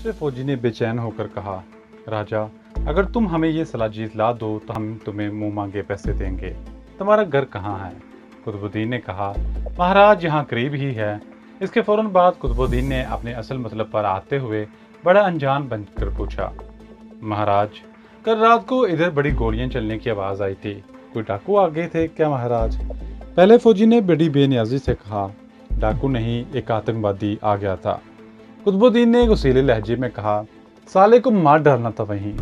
दूसरे फौजी ने बेचैन होकर कहा, राजा, अगर तुम हमें ये सलाजीत ला दो तो हम तुम्हें मुंह मांगे पैसे देंगे। तुम्हारा घर कहाँ है? कुतुबुद्दीन ने कहा, महाराज यहाँ करीब ही है। इसके फौरन बाद कुतुबुद्दीन ने अपने असल मतलब पर आते हुए बड़ा अनजान बनकर पूछा, महाराज, कल रात को इधर बड़ी गोलियां चलने की आवाज़ आई थी, कोई डाकू आ गए थे क्या महाराज? पहले फौजी ने बड़ी बेनियाजी से कहा, डाकू नहीं, एक आतंकवादी आ गया था। कुतुबुद्दीन ने गुस्सैले लहजे में कहा, साले को मार डालना था वहीं।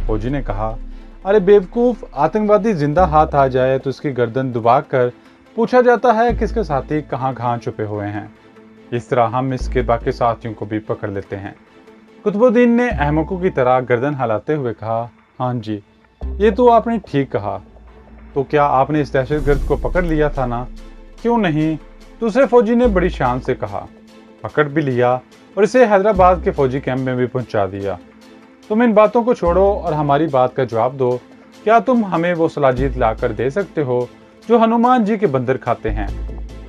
फौजी ने कहा, अरे बेवकूफ़, आतंकवादी जिंदा हाथ आ जाए तो इसकी गर्दन दबा कर पूछा जाता है कि इसके साथी कहाँ छुपे हुए हैं। इस तरह हम इसके बाकी साथियों को भी पकड़ लेते हैं। कुतुबुद्दीन ने अहमकों की तरह गर्दन हिलाते हुए कहा, हाँ जी, ये तो आपने ठीक कहा। तो क्या आपने इस दहशतगर्द को पकड़ लिया था ना? क्यों नहीं, दूसरे फौजी ने बड़ी शान से कहा, पकड़ भी लिया और इसे हैदराबाद के फौजी कैंप में भी पहुंचा दिया। तुम इन बातों को छोड़ो और हमारी बात का जवाब दो। क्या तुम हमें वो सलाजीत लाकर दे सकते हो जो हनुमान जी के बंदर खाते हैं?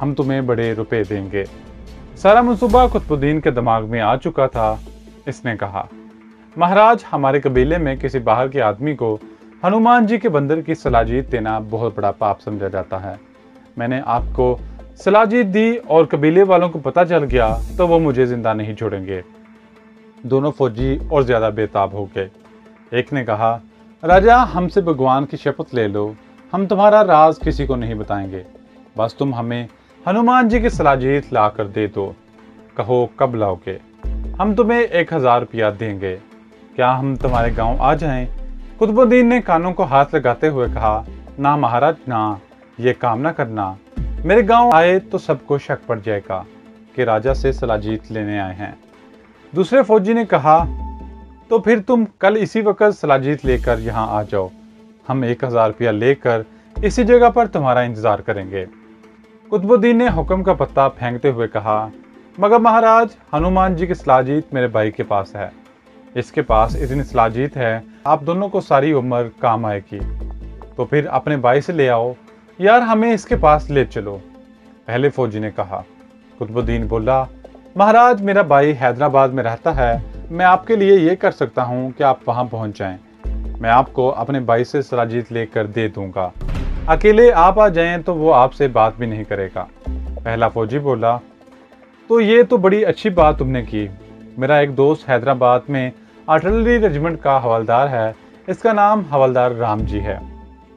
हम तुम्हें बड़े रुपए देंगे। सारा मंसूबा कुतुबुद्दीन के दिमाग में आ चुका था। इसने कहा, महाराज, हमारे कबीले में किसी बाहर के आदमी को हनुमान जी के बंदर की सलाजीत देना बहुत बड़ा पाप समझा जाता है। मैंने आपको सलाजीत दी और कबीले वालों को पता चल गया तो वो मुझे जिंदा नहीं छोड़ेंगे। दोनों फौजी और ज्यादा बेताब हो गए। एक ने कहा, राजा, हमसे भगवान की शपथ ले लो, हम तुम्हारा राज किसी को नहीं बताएंगे। बस तुम हमें हनुमान जी की सलाजीत ला कर दे दो। कहो कब लाओगे? हम तुम्हें 1000 रुपया देंगे। क्या हम तुम्हारे गांव आ जाएं? कुतुबुद्दीन ने कानों को हाथ लगाते हुए कहा, ना महाराज ना, ये काम ना करना। मेरे गांव आए तो सबको शक पड़ जाएगा कि राजा से सलाजीत लेने आए हैं। दूसरे फौजी ने कहा, तो फिर तुम कल इसी वक्त सलाजीत लेकर यहाँ आ जाओ। हम 1000 रुपया लेकर इसी जगह पर तुम्हारा इंतजार करेंगे। कुतुबुद्दीन ने हुक्म का पत्ता फेंकते हुए कहा, मगर महाराज, हनुमान जी की सलाजीत मेरे भाई के पास है। इसके पास इतनी सलाजीत है, आप दोनों को सारी उम्र काम आएगी। तो फिर अपने भाई से ले आओ यार, हमें इसके पास ले चलो। पहले फौजी ने कहा। कुतुबुद्दीन बोला, महाराज, मेरा भाई हैदराबाद में रहता है। मैं आपके लिए ये कर सकता हूँ कि आप वहाँ पहुँच जाएं। मैं आपको अपने भाई से सलाजीत लेकर दे दूंगा। अकेले आप आ जाएं तो वो आपसे बात भी नहीं करेगा। पहला फौजी बोला, तो ये तो बड़ी अच्छी बात तुमने की। मेरा एक दोस्त हैदराबाद में आर्टिलरी रेजिमेंट का हवलदार है। इसका नाम हवलदार राम जी है।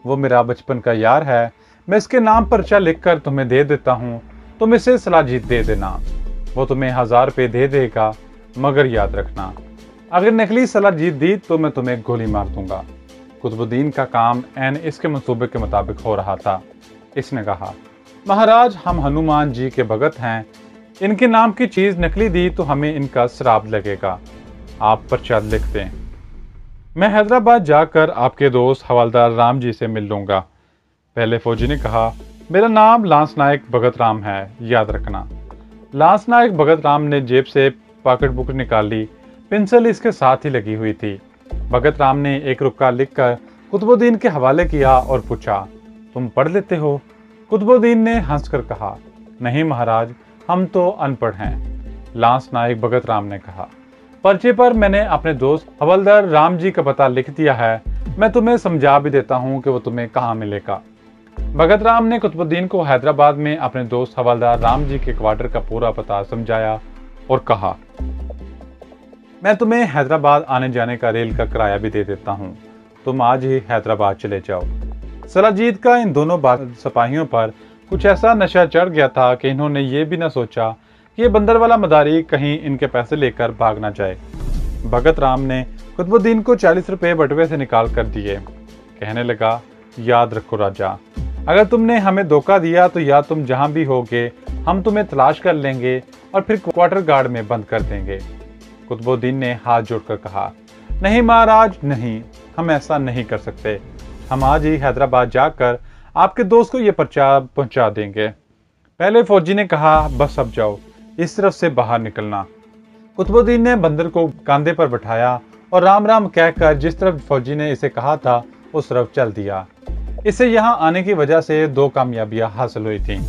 वो मेरा बचपन का यार है। मैं इसके नाम पर्चा लिखकर तुम्हें दे देता हूँ, तुम इसे सलाजीत दे देना। वो तुम्हें 1000 रुपये दे देगा, मगर याद रखना, अगर नकली सलाजीत दी तो मैं तुम्हें गोली मार दूंगा। कुतुबुद्दीन का काम ऐन इसके मंसूबे के मुताबिक हो रहा था। इसने कहा, महाराज, हम हनुमान जी के भगत हैं। इनके नाम की चीज नकली दी तो हमें इनका श्राप लगेगा। आप पर्चा लिख दें। मैं हैदराबाद जाकर आपके दोस्त हवलदार राम जी से मिल लूंगा। पहले फौजी ने कहा, मेरा नाम लांस नायक भगत राम है, याद रखना। लांस नायक भगत राम ने जेब से पॉकेट बुक निकाली। पेंसिल इसके साथ ही लगी हुई थी। भगत राम ने एक रुपया लिखकर कुतुबुद्दीन के हवाले किया और पूछा, तुम पढ़ लेते हो? कुतुबुद्दीन ने हंसकर कहा, नहीं महाराज, हम तो अनपढ़ हैं। लांस नायक भगत राम ने कहा, पर्चे पर मैंने अपने दोस्त हवलदार राम जी का पता लिख दिया है। मैं तुम्हें समझा भी देता हूँ कि वो तुम्हें कहाँ मिलेगा। भगत राम ने कुतुबुद्दीन को हैदराबाद में अपने दोस्त हवलदार राम जी के क्वार्टर का पूरा पता समझाया और कहा, मैं तुम्हें हैदराबाद आने जाने का रेल का किराया भी दे देता हूँ। तुम आज ही हैदराबाद चले जाओ। सलाजीत का इन दोनों सिपाहियों पर कुछ ऐसा नशा चढ़ गया था कि इन्होंने ये भी न सोचा कि ये बंदर वाला मदारी कहीं इनके पैसे लेकर भाग ना जाए। भगत राम ने कुतुबुद्दीन को 40 रुपये बटुए से निकाल कर दिए। कहने लगा, याद रखो राजा, अगर तुमने हमें धोखा दिया तो या तुम जहां भी होगे हम तुम्हें तलाश कर लेंगे और फिर क्वार्टर गार्ड में बंद कर देंगे। कुतुबुद्दीन ने हाथ जोड़कर कहा, नहीं महाराज, नहीं, हम ऐसा नहीं कर सकते। हम आज ही हैदराबाद जाकर आपके दोस्त को ये पर्चा पहुंचा देंगे। पहले फौजी ने कहा, बस अब जाओ, इस तरफ से बाहर निकलना। कुतुबुद्दीन ने बंदर को कंधे पर बैठाया और राम राम कहकर जिस तरफ फौजी ने इसे कहा था उस तरफ चल दिया। इसे यहाँ आने की वजह से 2 कामयाबियां हासिल हुई थीं।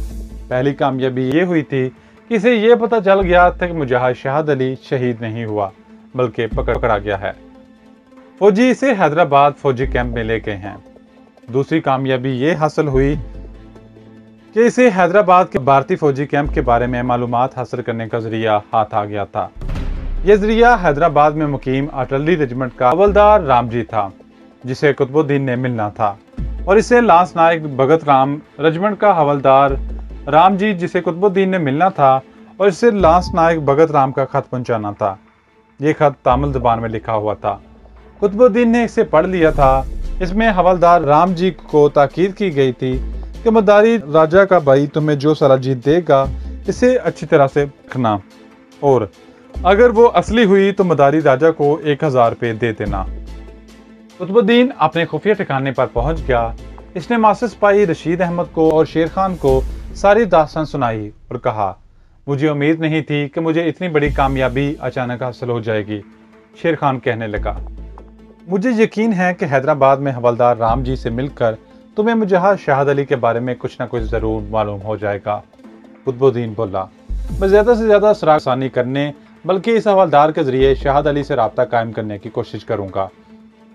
पहली कामयाबी ये हुई थी कि इसे ये पता चल गया था कि मुजाहिद शाहद अली शहीद नहीं हुआ, बल्कि पकड़ा गया है। फौजी इसे हैदराबाद फौजी कैंप में ले गए हैं। दूसरी कामयाबी ये हासिल हुई कि इसे हैदराबाद के भारतीय फौजी कैंप के बारे में मालूमात हासिल करने का जरिया हाथ आ गया था। यह जरिया हैदराबाद में मुकीम आर्टिलरी रेजिमेंट का हवलदार रामजी था, जिसे कुतुबुद्दीन ने मिलना था, और इसे लांस नायक भगत राम रेजिमेंट का हवलदार रामजी, जिसे कुतुबुद्दीन ने मिलना था, और इसे लांस नायक भगत राम का खत पहुंचाना था। ये खत तामिल जुबान में लिखा हुआ था। कुतुबुद्दीन ने इसे पढ़ लिया था। इसमें हवलदार रामजी को ताकीद की गई थी कि मदारी राजा का भाई तुम्हें जो सलाजीत देगा इसे अच्छी तरह से रखना, और अगर वो असली हुई तो मदारी राजा को 1000 रुपये दे देना। कुतुबुद्दीन अपने खुफिया ठिकाने पर पहुंच गया। इसने मास्टर सिपाही रशीद अहमद को और शेर खान को सारी दास्तान सुनाई और कहा, मुझे उम्मीद नहीं थी कि मुझे इतनी बड़ी कामयाबी अचानक हासिल हो जाएगी। शेर खान कहने लगा, मुझे यकीन है कि हैदराबाद में हवलदार राम जी से मिलकर तुम्हें मुजहा शाहद अली के बारे में कुछ ना कुछ जरूर मालूम हो जाएगा। कुतुबुद्दीन बोला, मैं ज्यादा से ज्यादा सराहसानी करने बल्कि इस हवलदार के जरिए शाहद अली से राब्ता कायम करने की कोशिश करूंगा।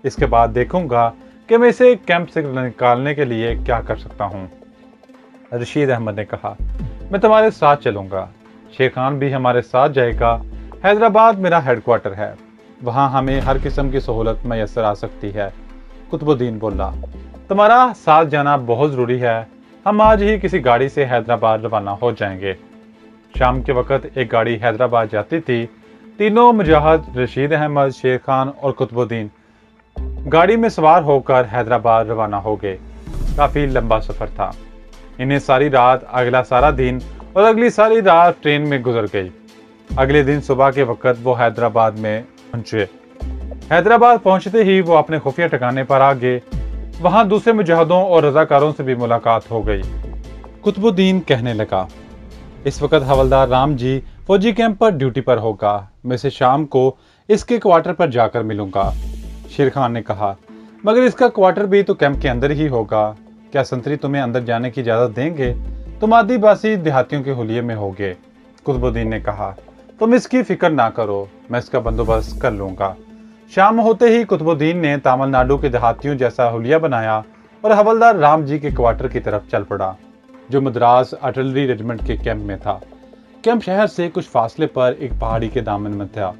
इसके बाद देखूंगा कि मैं इसे कैंप से निकालने के लिए क्या कर सकता हूँ। रशीद अहमद ने कहा, मैं तुम्हारे साथ चलूंगा। शेर खान भी हमारे साथ जाएगा। हैदराबाद मेरा हेडक्वार्टर है, वहाँ हमें हर किस्म की सहूलत मैसर आ सकती है। कुतुबुद्दीन बोला, तुम्हारा साथ जाना बहुत ज़रूरी है। हम आज ही किसी गाड़ी से हैदराबाद रवाना हो जाएंगे। शाम के वक्त एक गाड़ी हैदराबाद जाती थी। तीनों मुजाहिद, रशीद अहमद, शेर खान और कुतुबुद्दीन गाड़ी में सवार होकर हैदराबाद रवाना हो गए। काफ़ी लंबा सफ़र था। इन्हें सारी रात, अगला सारा दिन और अगली सारी रात ट्रेन में गुजर गई। अगले दिन सुबह के वक्त वो हैदराबाद में पहुंचे। हैदराबाद पहुंचते ही वो अपने खुफिया ठिकाने पर आ गए। वहां दूसरे मुजाहिदों और रजाकारों से भी मुलाकात हो गई। कुतुबुद्दीन कहने लगा, इस वक्त हवलदार राम जी फौजी कैंप पर ड्यूटी पर होगा। मैं इसे शाम को इसके क्वार्टर पर जाकर मिलूंगा। शेर खान ने कहा, मगर इसका क्वार्टर भी तो कैंप के अंदर ही होगा। क्या संतरी तुम्हें अंदर जाने की इजाजत देंगे? तुम आदिवासी देहातियों के हुलिये में होगे। कुतुबुद्दीन ने कहा, तुम इसकी फिक्र ना करो, मैं इसका बंदोबस्त कर लूंगा। शाम होते ही कुतुबुद्दीन ने तमिलनाडु के देहातियों जैसा हुलिया बनाया और हवलदार राम जी के क्वार्टर की तरफ चल पड़ा, जो मद्रास आर्टिलरी रेजिमेंट के कैंप में था। कैंप शहर से कुछ फासले पर एक पहाड़ी के दामन में था।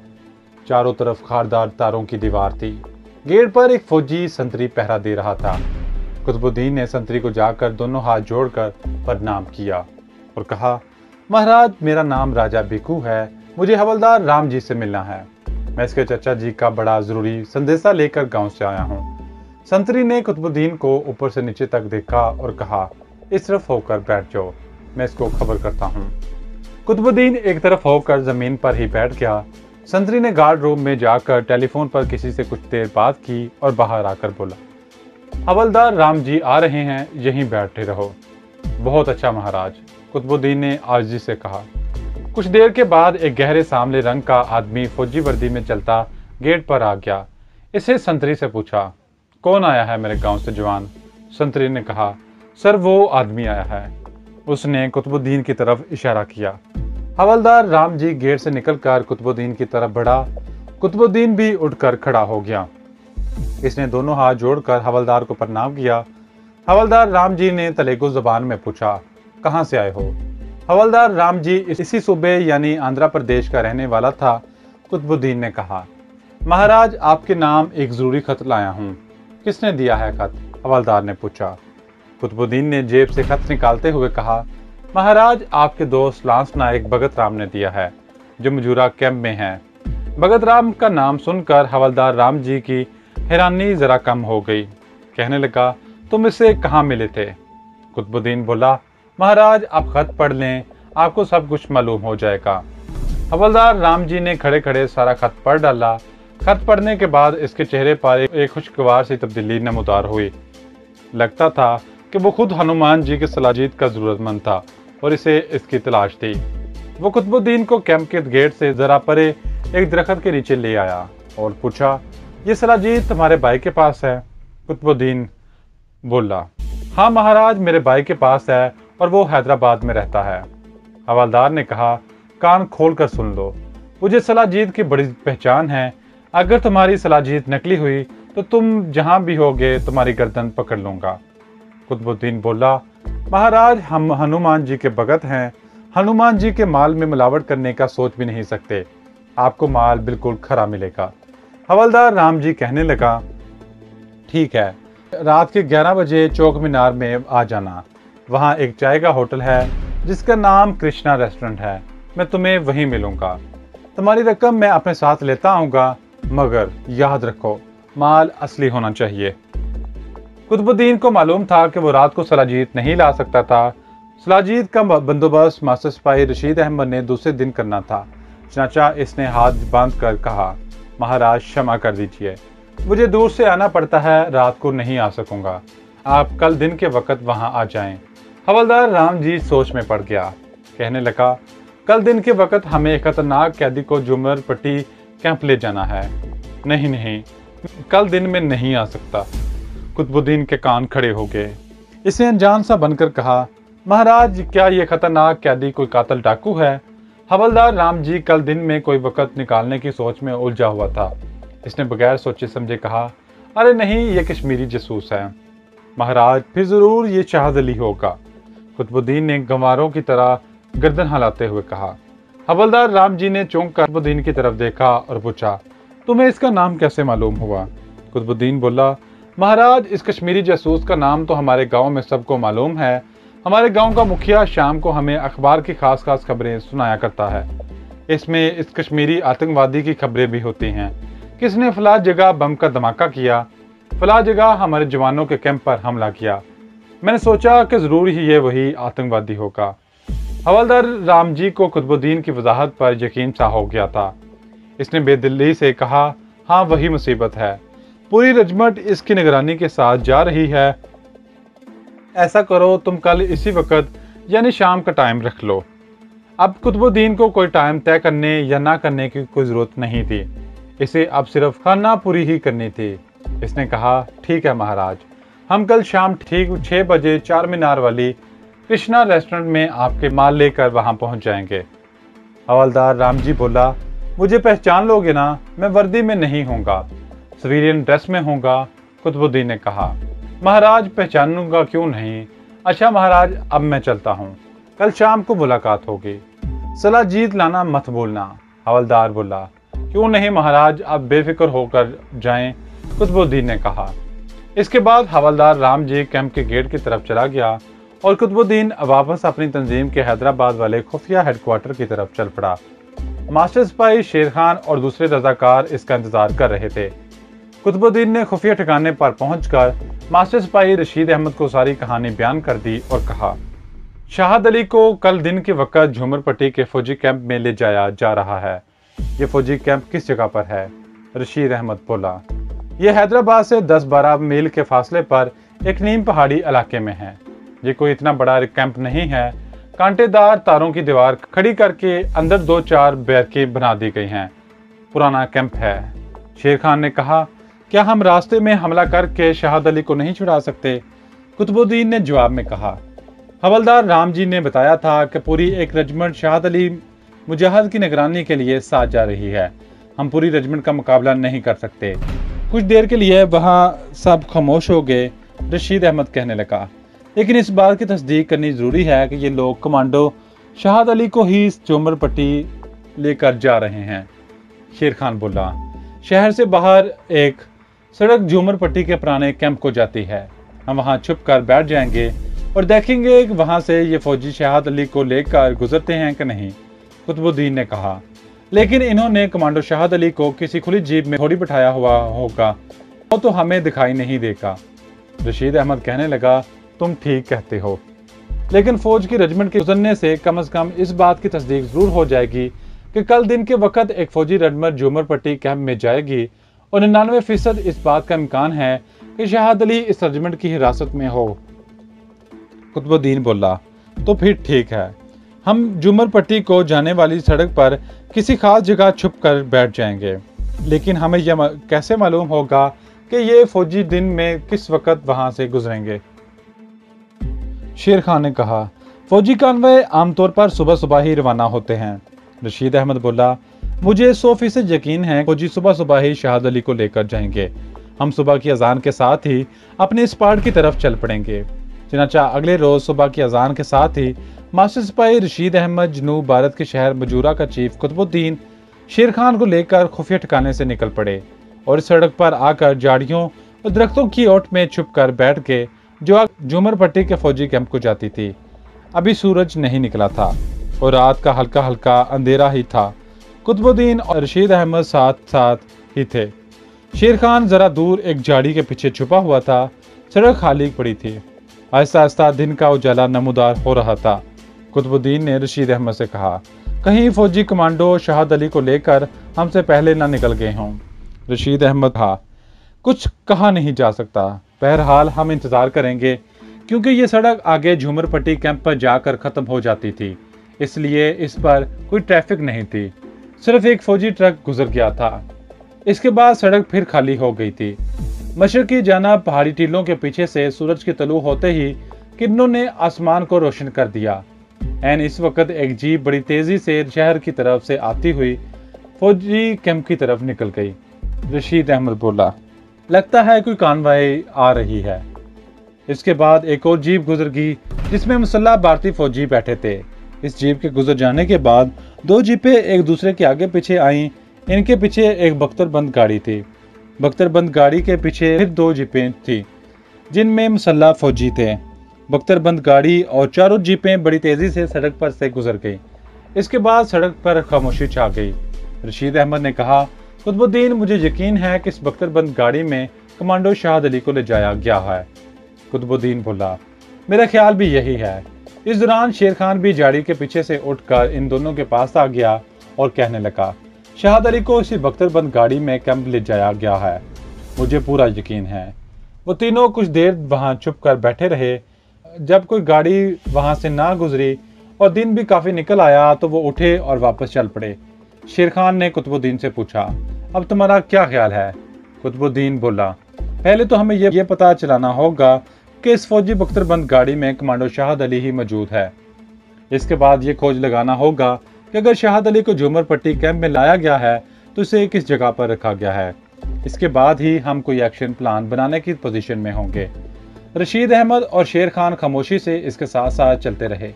चारों तरफ खारदार तारों की दीवार थी। गेट पर एक फौजी संतरी पहरा दे रहा था। कुतुबुद्दीन ने संतरी को जाकर दोनों हाथ जोड़कर प्रणाम किया और कहा, महाराज, मेरा नाम राजा भिक्खू है। मुझे हवलदार राम जी से मिलना है। मैं इसके चाचा जी का बड़ा जरूरी संदेशा लेकर गांव से आया हूँ। संतरी ने कुतुबुद्दीन को ऊपर से नीचे तक देखा और कहा, इस तरफ होकर बैठ जाओ, मैं इसको खबर करता हूँ। कुतुबुद्दीन एक तरफ होकर जमीन पर ही बैठ गया। संतरी ने गार्ड रूम में जाकर टेलीफोन पर किसी से कुछ देर बात की और बाहर आकर बोला, हवलदार राम जी आ रहे हैं, यहीं बैठे रहो। बहुत अच्छा महाराज, कुतुबुद्दीन ने आजिज़ी से कहा। कुछ देर के बाद एक गहरे सांवले रंग का आदमी फौजी वर्दी में चलता गेट पर आ गया। इसे संतरी से पूछा, कौन आया है मेरे गांव से जवान? संतरी ने कहा, सर वो आदमी आया है। उसने कुतुबुद्दीन की तरफ इशारा किया। हवलदार राम जी गेट से निकलकर कुतुबुद्दीन की तरफ बढ़ा। कुतुबुद्दीन भी उठकर खड़ा हो गया। इसने दोनों हाथ जोड़कर हवलदार को प्रणाम किया। हवलदार राम जी ने तेलुगु जबान में पूछा, कहाँ से आए हो? हवलदार राम जी इसी सूबे यानी आंध्र प्रदेश का रहने वाला था। कुतुबुद्दीन ने कहा, महाराज, आपके नाम एक जरूरी खत लाया हूँ। किसने दिया है खत? हवलदार ने पूछा। कुतुबुद्दीन ने जेब से खत निकालते हुए कहा, महाराज, आपके दोस्त लांस नायक भगत राम ने दिया है, जो मजूरा कैंप में है। भगत राम का नाम सुनकर हवलदार राम जी की हैरानी जरा कम हो गई। कहने लगा, तुम इससे कहाँ मिले थे? कुतुबुद्दीन बोला, महाराज, आप खत पढ़ लें, आपको सब कुछ मालूम हो जाएगा। हवलदार राम जी ने खड़े खड़े सारा खत पढ़ डाला। खत पढ़ने के बाद इसके चेहरे पर एक खुशगवार सी तब्दीली नमूदार हुई। लगता था कि वो खुद हनुमान जी के सलाजीत का जरूरतमंद था और इसे इसकी तलाश थी। वो कुतुबुद्दीन को कैंप के गेट से जरा परे एक दरख्त के नीचे ले आया और पूछा, ये सलाजीत तुम्हारे भाई के पास है? कुतुबुद्दीन बोला, हाँ महाराज, मेरे भाई के पास है और वो हैदराबाद में रहता है। हवलदार ने कहा, कान खोल कर सुन लो, मुझे सलाजीत की बड़ी पहचान है। अगर तुम्हारी सलाजीत नकली हुई तो तुम जहां भी होगे तुम्हारी गर्दन पकड़ लूंगा। कुतुबुद्दीन बोला, महाराज हम हनुमान जी के भगत हैं। हनुमान जी के माल में मिलावट करने का सोच भी नहीं सकते। आपको माल बिल्कुल खरा मिलेगा। हवलदार राम जी कहने लगा, ठीक है, रात के 11 बजे चौक मीनार में आ जाना। वहाँ एक चाय का होटल है जिसका नाम कृष्णा रेस्टोरेंट है। मैं तुम्हें वहीं मिलूंगा। तुम्हारी रकम मैं अपने साथ लेता आऊंगा, मगर याद रखो माल असली होना चाहिए। कुतुबुद्दीन को मालूम था कि वो रात को सलाजीत नहीं ला सकता था। सलाजीत का बंदोबस्त मास्टर सिपाही रशीद अहमद ने दूसरे दिन करना था। चनाचा इसने हाथ बांध कर कहा, महाराज क्षमा कर दीजिए, मुझे दूर से आना पड़ता है, रात को नहीं आ सकूंगा। आप कल दिन के वक्त वहां आ जाएं। हवलदार राम जी सोच में पड़ गया। कहने लगा, कल दिन के वक्त हमें एक खतरनाक कैदी को जुमर पट्टी कैंप ले जाना है। नहीं नहीं, कल दिन में नहीं आ सकता। कुतुबुद्दीन के कान खड़े हो गए। इसने अनजान सा बनकर कहा, महाराज क्या ये खतरनाक कैदी कोई कातिल डाकू है? हवलदार राम जी कल दिन में कोई वक्त निकालने की सोच में उलझा हुआ था। इसने बगैर सोचे समझे कहा, अरे नहीं, ये कश्मीरी जासूस है। महाराज फिर जरूर ये शाहद अली होगा। कुतुबुद्दीन ने गंवारों की तरह गर्दन हिलाते हुए कहा। हवलदार राम जी ने चौंक कर कुतुबुद्दीन की तरफ देखा और पूछा, तुम्हें इसका नाम कैसे मालूम हुआ? कुतुबुद्दीन बोला, महाराज इस कश्मीरी जासूस का नाम तो हमारे गांव में सबको मालूम है। हमारे गांव का मुखिया शाम को हमें अखबार की खास खास खबरें सुनाया करता है। इसमें इस कश्मीरी आतंकवादी की खबरें भी होती हैं। किसने फला जगह बम का धमाका किया, फला जगह हमारे जवानों के कैंप पर हमला किया। मैंने सोचा कि जरूर ही ये वही आतंकवादी होगा। हवलदार राम जी को कुतुबुद्दीन की वजाहत पर यकीन सा हो गया था। इसने बेदिली से कहा, हाँ वही मुसीबत है। पूरी रेजिमेंट इसकी निगरानी के साथ जा रही है। ऐसा करो, तुम कल इसी वक्त यानी शाम का टाइम रख लो। अब कुतुबुद्दीन को कोई टाइम तय करने या ना करने की कोई जरूरत नहीं थी। इसे अब सिर्फ खाना पूरी ही करनी थी। इसने कहा, ठीक है महाराज, हम कल शाम ठीक 6 बजे चार मीनार वाली कृष्णा रेस्टोरेंट में आपके माल लेकर वहां पहुंच जाएंगे। हवलदार राम जी बोला, मुझे पहचान लोगे ना? मैं वर्दी में नहीं होऊंगा, सिविलियन ड्रेस में होऊंगा। कुतुबुद्दीन ने कहा, महाराज पहचानूंगा क्यों नहीं। अच्छा महाराज, अब मैं चलता हूँ, कल शाम को मुलाकात होगी। सलाजीत लाना मत भूलना। हवलदार बोला, क्यों नहीं महाराज, आप बेफिक्र होकर जाएं। कुतुबुद्दीन ने कहा। इसके बाद हवलदार राम जी कैंप के गेट की तरफ चला गया और कुतुबुद्दीन वापस अपनी तंजीम के हैदराबाद वाले खुफिया हेडक्वार्टर की तरफ चल पड़ा। मास्टर सिपाही शेर खान और दूसरे रजाकार इसका इंतजार कर रहे थे। कुतुबुद्दीन ने खुफिया ठिकाने पर पहुंचकर मास्टर सिपाही रशीद अहमद को सारी कहानी बयान कर दी और कहा, शाहद अली को कल दिन के वक्त झूमर पट्टी के फौजी कैंप में ले जाया जा रहा है। ये फौजी कैंप किस जगह पर है? रशीद अहमद बोला, यह हैदराबाद से 10-12 मील के फासले पर एक नीम पहाड़ी इलाके में है। ये कोई इतना बड़ा कैंप नहीं है। कांटेदार तारों की दीवार खड़ी करके अंदर 2-4 बैरकें बना दी गई हैं। पुराना कैंप है। शेर खान ने कहा, क्या हम रास्ते में हमला करके शाहद अली को नहीं छुड़ा सकते? कुतुबुद्दीन ने जवाब में कहा, हवलदार राम जी ने बताया था कि पूरी एक रेजिमेंट शाहद अली मुजाहिद की निगरानी के लिए साथ जा रही है। हम पूरी रेजिमेंट का मुकाबला नहीं कर सकते। कुछ देर के लिए वहाँ सब खामोश हो गए। रशीद अहमद कहने लगा, लेकिन इस बात की तस्दीक करनी जरूरी है कि ये लोग कमांडो शाहद अली को ही झूमर पट्टी लेकर जा रहे हैं। शेर खान बोला, शहर से बाहर एक सड़क झूमर पट्टी के पुराने कैंप को जाती है। हम वहाँ छुप कर बैठ जाएंगे और देखेंगे कि वहाँ से ये फौजी शाहद अली को लेकर गुजरते हैं कि नहीं। कुतुबुद्दीन ने कहा, लेकिन इन्होंने कमांडो शाहद अली को किसी खुली जीप में थोड़ी बिठाया हुआ होगा, वो तो हमें दिखाई नहीं देगा। रशीद अहमद कहने लगा, तुम ठीक कहते हो, लेकिन फौज की रेजिमेंट के गुजरने से कम इस बात की तस्दीक जरूर हो जाएगी कि कल दिन के वक्त एक फौजी रेजिमेंट झूमर पट्टी कैंप में जाएगी और 99% इस बात का इम्कान है कि शाहद अली इस रेजिमेंट की हिरासत में हो। कुतुबुद्दीन बोला, तो फिर ठीक है, हम झूमर पट्टी को जाने वाली सड़क पर किसी खास जगह छुप कर बैठ जाएंगे। लेकिन हमें यह कैसे मालूम होगा कि ये फौजी दिन में किस वक्त वहां से गुजरेंगे? शेर खान ने कहा, फौजी कानवे आमतौर पर सुबह सुबह ही रवाना होते हैं। रशीद अहमद बोला, मुझे 100% यकीन है फौजी सुबह सुबह ही शहाद अली को लेकर जाएंगे। हम सुबह की अजान के साथ ही अपने इस पहाड़ की तरफ चल पड़ेंगे। चनाचा अगले रोज सुबह की अजान के साथ ही मास्टर सिपाही रशीद अहमद जनूब भारत के शहर मजूरा का चीफ कुतुबुद्दीन शेर खान को लेकर खुफिया ठिकाने से निकल पड़े और इस सड़क पर आकर झाड़ियों और दरख्तों की ओट में छुप कर बैठ गए जो झूमर पट्टी के फौजी कैंप को जाती थी। अभी सूरज नहीं निकला था और रात का हल्का हल्का अंधेरा ही था। कुतुबुद्दीन और रशीद अहमद साथ साथ ही थे। शेर खान जरा दूर एक झाड़ी के पीछे छुपा हुआ था। सड़क खाली पड़ी थी। आहिस्ता आहिस्ता दिन का उजाला नमूदार हो रहा था। कुतुबुद्दीन ने रशीद अहमद से कहा, कहीं फौजी कमांडो शहाद अली को लेकर हमसे पहले न निकल गए हों। रशीद अहमद कहा, कुछ कहा नहीं जा सकता। बहरहाल हम इंतजार करेंगे क्योंकि ये सड़क आगे झूमर पट्टी कैंप पर जाकर खत्म हो जाती थी, इसलिए इस पर कोई ट्रैफिक नहीं थी। सिर्फ एक फौजी ट्रक गुजर गया था। इसके बाद सड़क फिर खाली हो गई थी। मशरकी जानिब पहाड़ी टीलों के पीछे से सूरज के तलू होते ही किरणों ने आसमान को रोशन कर दिया। एन इस वक्त एक जीप बड़ी तेजी से शहर की तरफ से आती हुई फौजी कैंप की तरफ निकल गई। रशीद अहमद बोला, लगता है कोई कानवाई आ रही है। इसके बाद एक और जीप गुजर गई जिसमें मुसल्लह भारतीय फौजी बैठे थे। इस जीप के गुजर जाने के बाद दो जीपें एक दूसरे के आगे पीछे आईं। इनके पीछे एक बख्तरबंद गाड़ी थी। बख्तरबंद गाड़ी के पीछे फिर दो जीपें थी जिनमें मुसल्लह फौजी थे। बख्तरबंद गाड़ी और चारों जीपें बड़ी तेजी से सड़क पर से गुजर गई। इसके बाद सड़क पर खामोशी छा गई। रशीद अहमद ने कहा, कुतुबुद्दीन, मुझे यकीन है कि इस बख्तरबंद गाड़ी में कमांडो शहाद अली को ले जाया गया है। कुतुबुद्दीन बोला, मेरा ख्याल भी यही है। इस दौरान शेर खान भी झाड़ी के पीछे से उठकर इन दोनों के पास आ गया और कहने लगा, शहाद अली को इसी बख्तरबंद गाड़ी में कैंप ले जाया गया है। मुझे पूरा यकीन है। वो तीनों कुछ देर वहां चुप कर बैठे रहे। जब कोई गाड़ी वहां से ना गुजरी और दिन भी काफी निकल आया तो वो उठे और वापस चल पड़े। शेर खान ने कुतुबुद्दीन से पूछा, अब तुम्हारा क्या ख्याल है? कुतुबुद्दीन बोला, पहले तो हमें ये पता चलाना होगा कि इस फौजी बख्तरबंद गाड़ी में कमांडो शहाद अली ही मौजूद है। इसके बाद ये खोज लगाना होगा कि अगर शहाद अली को झूमर पट्टी कैंप में लाया गया है तो इसे किस जगह पर रखा गया है। इसके बाद ही हम कोई एक्शन प्लान बनाने की पोजीशन में होंगे। रशीद अहमद और शेर खान खामोशी से इसके साथ साथ चलते रहे।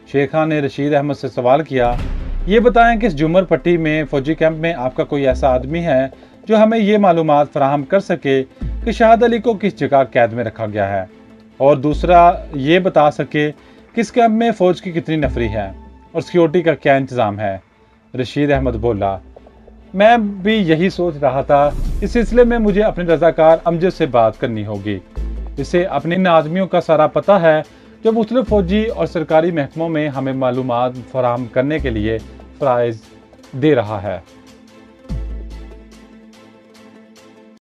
शेर खान ने रशीद अहमद से सवाल किया, ये बताएं कि इस झूमर पट्टी में फौजी कैंप में आपका कोई ऐसा आदमी है जो हमें ये मालूमात फराहम कर सके कि शहाद अली को किस जगह कैद में रखा गया है, और दूसरा ये बता सके कि इस कैंप में फौज की कितनी नफरी है और सिक्योरिटी का क्या इंतजाम है। रशीद अहमद बोला, मैं भी यही सोच रहा था। इस सिलसिले में मुझे अपने रजाकार अमजद से बात करनी होगी। इसे अपने इन आदमियों का सारा पता है जो मुख्तलिफ फौजी और सरकारी महकमों में हमें मालूमात फराहम करने के लिए फ़राइज़ दे रहा है।